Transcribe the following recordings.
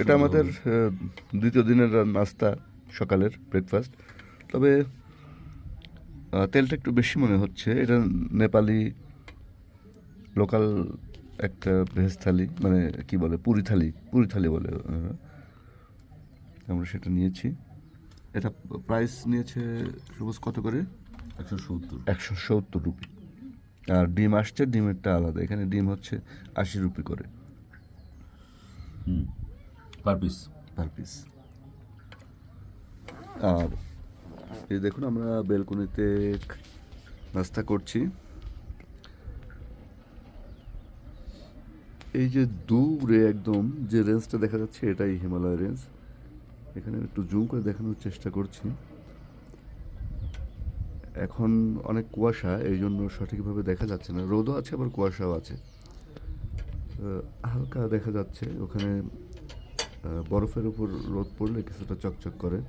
এটা আমাদের দ্বিতীয় দিনের নাস্তা, সকালের ব্রেকফাস্ট। তবে তেলটা একটু বেশি মনে হচ্ছে। এটা নেপালি লোকাল একটা ভেজ থালি, মানে কি বলে, পুরি থালি বলে। আমরা সেটা নিয়েছি। এটা প্রাইস নিয়েছে সবুজ কত করে? 170 রুপি। আর ডিম আসছে, ডিমেরটা আলাদা। এখানে ডিম হচ্ছে 80 রুপি করে পার পিস। আর এই দেখুন, আমরা বেলকনিতে নাস্তা করছি। এই যে দূরে একদম যে রেঞ্জটা দেখা যাচ্ছে, এটাই হিমালয় রেঞ্জ। এখানে একটু জুম করে দেখানোর চেষ্টা করছি। এখন অনেক কুয়াশা, এই জন্য সঠিকভাবে দেখা যাচ্ছে না। রোদও আছে, আবার কুয়াশাও আছে। হালকা দেখা যাচ্ছে ওখানে। বরফের উপর রোদ পড়লে কিছুটা চকচক করে।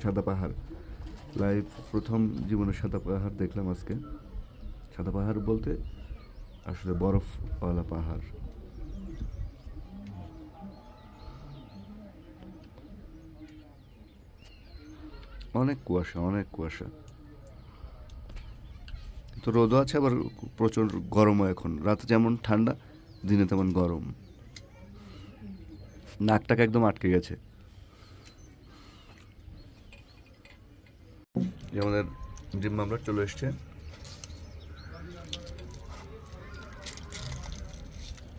সাদা পাহাড়, লাইভ প্রথম জীবনে সাদা পাহাড় দেখলাম আজকে। সাদা পাহাড় বলতে আসলে বরফওয়ালা পাহাড়। অনেক কুয়াশা। তো রোদও আছে, আবার প্রচুর গরমও। এখন রাতে যেমন ঠান্ডা, দিনে তেমন গরম। নাকটাকে একদম আটকে গেছে। আমাদের ডিম মামলা চলে এসছে।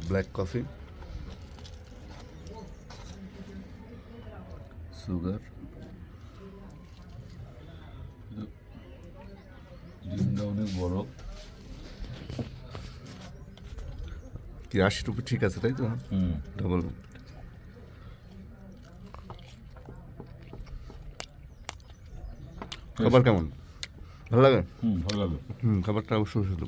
Black coffee, sugar. ডিমটা অনেক বড়। কি 80 রুপি ঠিক আছে, তাই তো? ডবল। খাবার কেমন? ভালো লাগে? ভালো লাগে। খাবারটা অবশ্যই সুস্বাদু।